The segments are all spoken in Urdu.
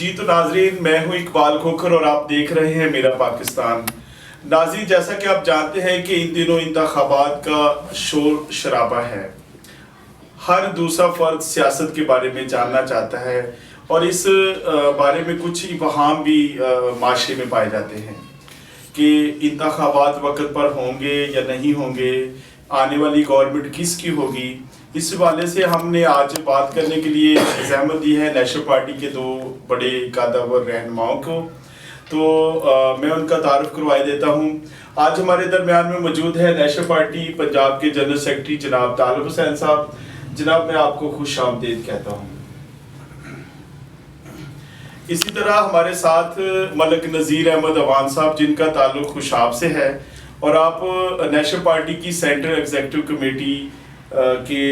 جی تو ناظرین، میں ہوں اقبال کھوکھر اور آپ دیکھ رہے ہیں میرا پاکستان۔ ناظرین، جیسا کہ آپ جانتے ہیں کہ ان دنوں انتخابات کا شور شرابہ ہے۔ ہر دوسرا فرد سیاست کے بارے میں جاننا چاہتا ہے اور اس بارے میں کچھ ابہام بھی معاشرے میں پائے جاتے ہیں کہ انتخابات وقت پر ہوں گے یا نہیں ہوں گے، آنے والی گورنمنٹ کس کی ہوگی۔ اس حوالے سے ہم نے آج بات کرنے کے لیے زحمت دی ہے نیشنل پارٹی کے دو بڑے قادور رہنماؤں کو، تو میں ان کا تعارف کروائی دیتا ہوں۔ آج ہمارے درمیان میں موجود ہے نیشنل پارٹی پنجاب کے جنرل سیکرٹری جناب طالب حسین صاحب۔ جناب، میں آپ کو خوش آمدید کہتا ہوں۔ اسی طرح ہمارے ساتھ ملک نذیر احمد اوان صاحب، جن کا تعلق خوشاب سے ہے اور آپ نیشنل پارٹی کی سینٹرل ایگزیکٹو کمیٹی کے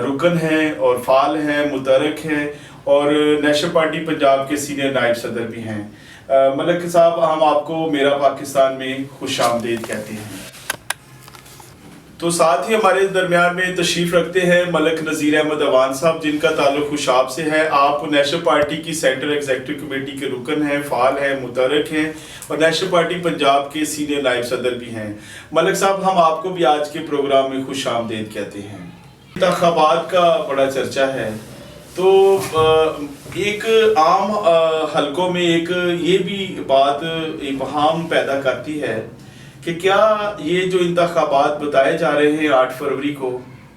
رکن ہیں اور فعال ہیں، متحرک ہیں اور نیشنل پارٹی پنجاب کے سینئر نائب صدر بھی ہیں۔ ملک صاحب، ہم آپ کو میرا پاکستان میں خوش آمدید کہتے ہیں۔ تو ساتھ ہی ہمارے درمیان میں تشریف رکھتے ہیں ملک نذیر احمد اوان صاحب، جن کا تعلق خوشاب سے ہے۔ آپ نیشنل پارٹی کی سینٹرل ایگزیکٹو کمیٹی کے رکن ہیں، فعال ہیں، متحرک ہیں اور نیشنل پارٹی پنجاب کے سینئر نائب صدر بھی ہیں۔ ملک صاحب، ہم آپ کو بھی آج کے پروگرام میں خوش آمدید کہتے ہیں۔ انتخابات کا بڑا چرچا ہے، تو ایک عام حلقوں میں ایک یہ بھی بات ابہام پیدا کرتی ہے کہ کیا یہ جو انتخابات بتائے جا رہے ہیں 8 فروری کو،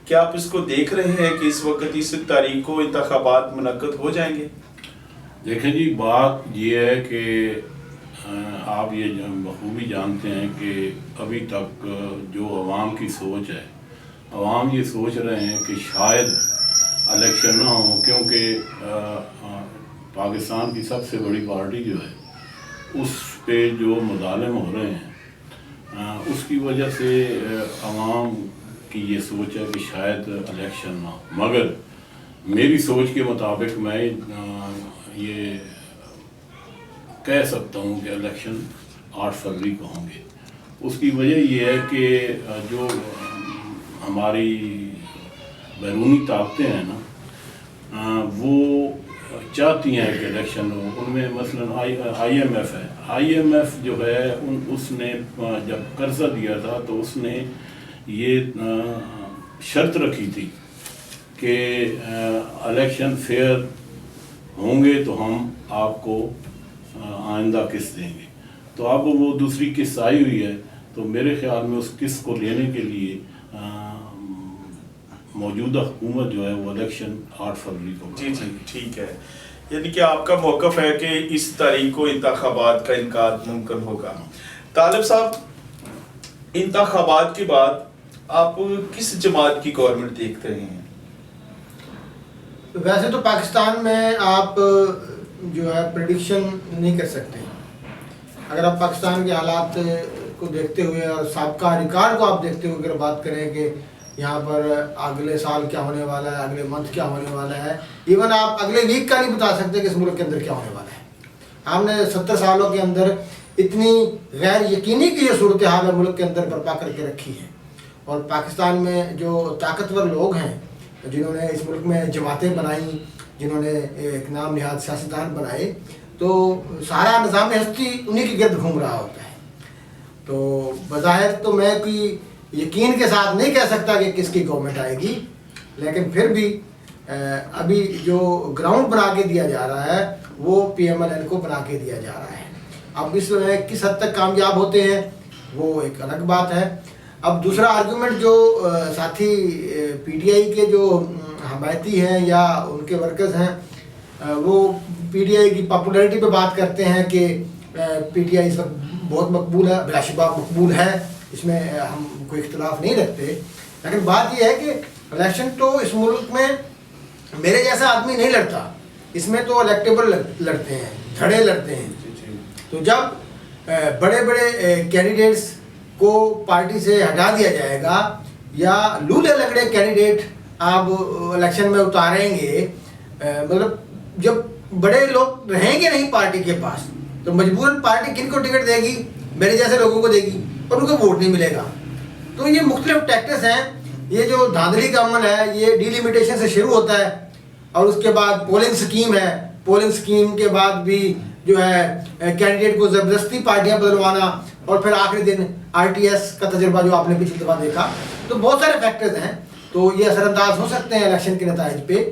کیا آپ اس کو دیکھ رہے ہیں کہ اس وقت اس تاریخ کو انتخابات منعقد ہو جائیں گے؟ دیکھیں جی، بات یہ ہے کہ آپ یہ بخوبی جانتے ہیں کہ ابھی تک جو عوام کی سوچ ہے، عوام یہ سوچ رہے ہیں کہ شاید الیکشن نہ ہو، کیونکہ پاکستان کی سب سے بڑی پارٹی جو ہے اس پہ جو مظالم ہو رہے ہیں، اس کی وجہ سے عوام کی یہ سوچ ہے کہ شاید الیکشن نہ ہو۔ مگر میری سوچ کے مطابق میں یہ کہہ سکتا ہوں کہ الیکشن 8 فروری کو ہوں گے۔ اس کی وجہ یہ ہے کہ جو ہماری بیرونی طاقتیں ہیں نا، وہ چاہتی ہیں کہ الیکشن ہو۔ ان میں مثلاً آئی ایم ایف ہے۔ آئی ایم ایف جو ہے اس نے جب قرضہ دیا تھا تو اس نے یہ شرط رکھی تھی کہ الیکشن فیئر ہوں گے تو ہم آپ کو آئندہ قسط دیں گے۔ تو اب وہ دوسری قسط آئی ہوئی ہے، تو میرے خیال میں اس قسط کو لینے کے لیے موجودہ حکومت جو ہے وہ الیکشن 8 فروری کو۔ جی ٹھیک ہے، یعنی کہ آپ کا موقف ہے کہ اس تاریخ کو انتخابات کا انعقاد ممکن ہوگا۔ طالب صاحب، انتخابات کے بعد آپ کس جماعت کی گورنمنٹ دیکھ رہے ہیں؟ ویسے تو پاکستان میں آپ جو ہے پریڈکشن نہیں کر سکتے۔ اگر آپ پاکستان کے حالات کو دیکھتے ہوئے اور سابقہ ریکارڈ کو آپ دیکھتے ہوئے اگر بات کریں کہ یہاں پر اگلے سال کیا ہونے والا ہے، اگلے منتھ کیا ہونے والا ہے، ایون آپ اگلے ویک کا نہیں بتا سکتے کہ اس ملک کے اندر کیا ہونے والا ہے۔ ہم نے 70 سالوں کے اندر اتنی غیر یقینی کی یہ صورتحال ہے ملک کے اندر برپا کر کے رکھی ہے، اور پاکستان میں جو طاقتور لوگ ہیں جنہوں نے اس ملک میں جماعتیں بنائیں، جنہوں نے ایک نام نہاد سیاستدان بنائے، تو سارا نظام ہستی انہی کے گرد گھوم رہا ہوتا ہے۔ تو بظاہر تو میں کوئی یقین کے ساتھ نہیں کہہ سکتا کہ کس کی گورنمنٹ آئے گی، لیکن پھر بھی ابھی جو گراؤنڈ بنا کے دیا جا رہا ہے وہ پی ایم ایل این کو بنا کے دیا جا رہا ہے۔ اب اس میں کس حد تک کامیاب ہوتے ہیں وہ ایک الگ بات ہے۔ اب دوسرا آرگومنٹ جو ساتھی پی ٹی آئی کے جو حمایتی ہیں یا ان کے ورکرز ہیں، وہ پی ٹی آئی کی پاپولیرٹی پہ بات کرتے ہیں کہ پی ٹی آئی اس وقت بہت مقبول ہے، بلا شبہ مقبول ہے، اس میں ہم کوئی اختلاف نہیں رکھتے، لیکن بات یہ ہے کہ الیکشن تو اس ملک میں میرے جیسا آدمی نہیں لڑتا، اس میں تو الیکٹیبل لڑتے ہیں، دھڑے لڑتے ہیں۔ تو جب بڑے بڑے کینڈیڈیٹس کو پارٹی سے ہٹا دیا جائے گا یا لولے لگڑے کینڈیڈیٹ آپ الیکشن میں اتاریں گے، مطلب جب بڑے لوگ رہیں گے نہیں پارٹی کے پاس تو مجبوراً پارٹی کن کو ٹکٹ دے گی؟ میرے جیسے لوگوں کو دے گی اور ان کو ووٹ نہیں ملے گا۔ تو یہ مختلف ٹیکٹس ہیں۔ یہ جو دھاندلی کا عمل ہے یہ ڈیلیمیٹیشن سے شروع ہوتا ہے اور اس کے بعد پولنگ سکیم ہے پولنگ سکیم کے بعد بھی جو ہے کینڈیڈیٹ کو زبردستی پارٹیاں بدلوانا اور پھر آخری دن RTS کا تجربہ جو آپ نے پچھلی دفعہ دیکھا. تو بہت سارے فیکٹرز ہیں تو یہ اثر انداز ہو سکتے ہیں الیکشن کے نتائج پہ.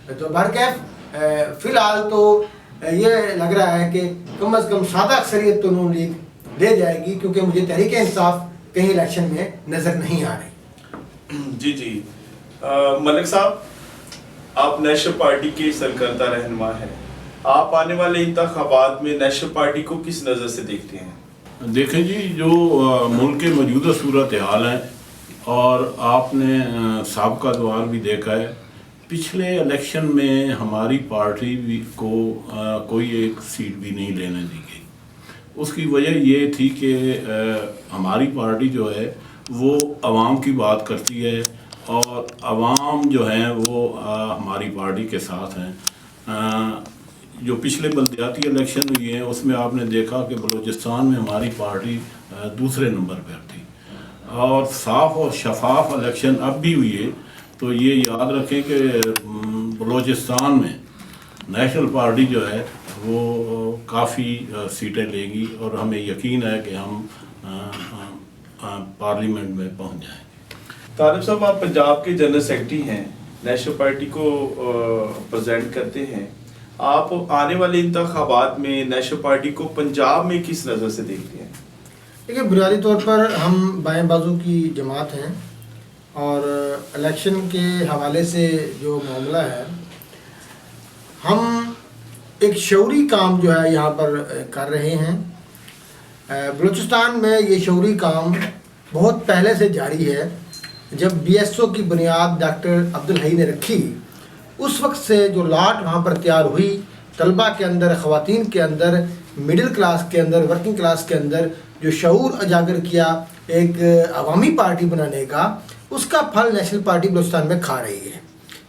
تو بہرکیف فی الحال تو یہ لگ رہا ہے کہ کم از کم سادہ اکثریت تو نون لیگ لے جائے گی, کیونکہ مجھے تحریک انصاف کہیں الیکشن میں نظر نہیں آ رہی. جی ملک صاحب, آپ نیشنل پارٹی کے سرکردہ رہنما ہیں, آپ آنے والے انتخابات میں نیشنل پارٹی کو کس نظر سے دیکھتے ہیں؟ دیکھیں جی, جو ملک کے موجودہ صورتحال ہے اور آپ نے سابقہ دور بھی دیکھا ہے, پچھلے الیکشن میں ہماری پارٹی کو کوئی ایک سیٹ بھی نہیں لینے دی گئی. اس کی وجہ یہ تھی کہ ہماری پارٹی جو ہے وہ عوام کی بات کرتی ہے اور عوام جو ہیں وہ ہماری پارٹی کے ساتھ ہیں. جو پچھلے بلدیاتی الیکشن ہوئی ہیں اس میں آپ نے دیکھا کہ بلوچستان میں ہماری پارٹی دوسرے نمبر پر تھی, اور صاف اور شفاف الیکشن اب بھی ہوئی ہے. تو یہ یاد رکھیں کہ بلوچستان میں نیشنل پارٹی جو ہے وہ کافی سیٹیں لے گی اور ہمیں یقین ہے کہ ہم پارلیمنٹ میں پہنچ جائیں گے. طالب صاحب, آپ پنجاب کے جنرل سیکرٹری ہیں, نیشنل پارٹی کو پریزنٹ کرتے ہیں. آپ آنے والے انتخابات میں نیشنل پارٹی کو پنجاب میں کس نظر سے دیکھتے ہیں؟ دیکھیے, بنیادی طور پر ہم بائیں بازو کی جماعت ہیں اور الیکشن کے حوالے سے جو معاملہ ہے, ہم ایک شعوری کام جو ہے یہاں پر کر رہے ہیں. بلوچستان میں یہ شعوری کام بہت پہلے سے جاری ہے. جب BSO کی بنیاد ڈاکٹر عبدالحی نے رکھی, اس وقت سے جو لاٹ وہاں پر تیار ہوئی طلباء کے اندر, خواتین کے اندر, مڈل کلاس کے اندر, ورکنگ کلاس کے اندر, جو شعور اجاگر کیا ایک عوامی پارٹی بنانے کا, اس کا پھل نیشنل پارٹی بلوچستان میں کھا رہی ہے.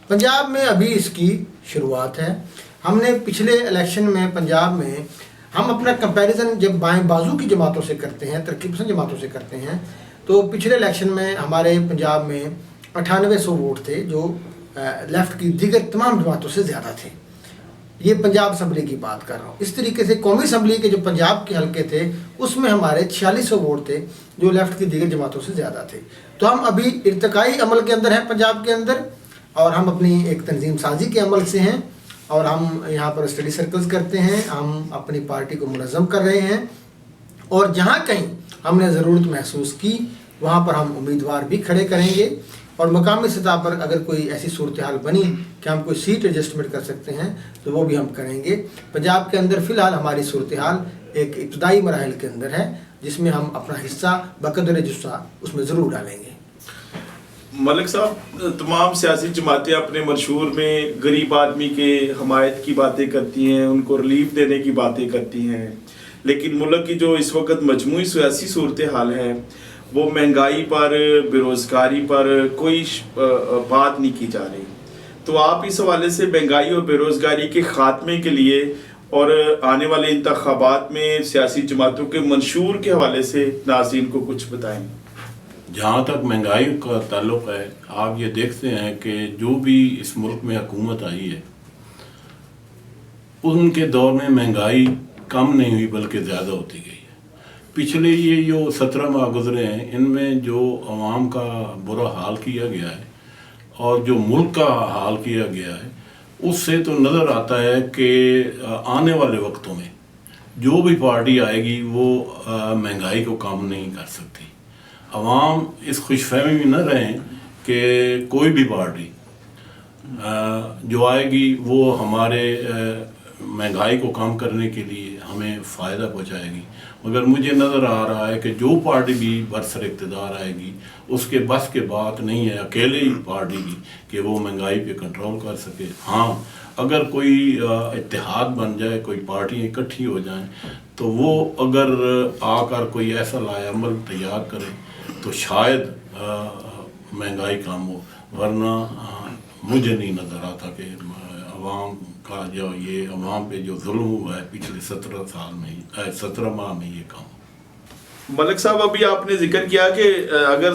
پنجاب میں ابھی اس کی شروعات ہے. ہم نے پچھلے الیکشن میں پنجاب میں ہم اپنا کمپیریزن جب بائیں بازو کی جماعتوں سے کرتے ہیں, ترقی پسند جماعتوں سے کرتے ہیں, تو پچھلے الیکشن میں ہمارے پنجاب میں 9800 ووٹ تھے جو لیفٹ کی دیگر تمام جماعتوں سے زیادہ تھے. یہ پنجاب اسمبلی کی بات کر رہا ہوں. اس طریقے سے قومی اسمبلی کے جو پنجاب کے حلقے تھے اس میں ہمارے 4600 ووٹ تھے جو لیفٹ کی دیگر جماعتوں سے زیادہ تھے. تو ہم ابھی ارتقائی عمل کے اندر ہیں پنجاب کے اندر, اور ہم اپنی ایک تنظیم سازی کے عمل سے ہیں, اور ہم یہاں پر اسٹڈی سرکلز کرتے ہیں, ہم اپنی پارٹی کو منظم کر رہے ہیں, اور جہاں کہیں ہم نے ضرورت محسوس کی وہاں پر ہم امیدوار بھی کھڑے کریں گے. اور مقامی سطح پر اگر کوئی ایسی صورتحال بنی کہ ہم کوئی سیٹ ایڈجسٹمنٹ کر سکتے ہیں تو وہ بھی ہم کریں گے. پنجاب کے اندر فی الحال ہماری صورتحال ایک ابتدائی مراحل کے اندر ہے جس میں ہم اپنا حصہ بقدر جسہ اس میں ضرور ڈالیں گے. ملک صاحب, تمام سیاسی جماعتیں اپنے منشور میں غریب آدمی کے حمایت کی باتیں کرتی ہیں, ان کو ریلیف دینے کی باتیں کرتی ہیں, لیکن ملک کی جو اس وقت مجموعی سیاسی صورتحال ہے وہ مہنگائی پر, بے روزگاری پر کوئی بات نہیں کی جا رہی. تو آپ اس حوالے سے مہنگائی اور بے روزگاری کے خاتمے کے لیے اور آنے والے انتخابات میں سیاسی جماعتوں کے منشور کے حوالے سے ناظرین کو کچھ بتائیں. جہاں تک مہنگائی کا تعلق ہے, آپ یہ دیکھتے ہیں کہ جو بھی اس ملک میں حکومت آئی ہے ان کے دور میں مہنگائی کم نہیں ہوئی بلکہ زیادہ ہوتی گئی ہے. پچھلے یہ جو 17 ماہ گزرے ہیں ان میں جو عوام کا برا حال کیا گیا ہے اور جو ملک کا حال کیا گیا ہے, اس سے تو نظر آتا ہے کہ آنے والے وقتوں میں جو بھی پارٹی آئے گی وہ مہنگائی کو کم نہیں کر سکتی. عوام اس خوش فہمی میں نہ رہیں کہ کوئی بھی پارٹی جو آئے گی وہ ہمارے مہنگائی کو کم کرنے کے لیے ہمیں فائدہ پہنچائے گی. مگر مجھے نظر آ رہا ہے کہ جو پارٹی بھی برسر اقتدار آئے گی اس کے بس کے بات نہیں ہے اکیلے ہی پارٹی کی کہ وہ مہنگائی پہ کنٹرول کر سکے. ہاں, اگر کوئی اتحاد بن جائے, کوئی پارٹیاں اکٹھی ہو جائیں, تو وہ اگر آ کر کوئی ایسا لائے عمل تیار کرے تو شاید مہنگائی کم ہو. ورنہ مجھے نہیں نظر آتا کہ عوام کا جو یہ عوام پہ جو ظلم ہوا ہے پچھلے 17 ماہ میں یہ کام. ملک صاحب, ابھی آپ نے ذکر کیا کہ اگر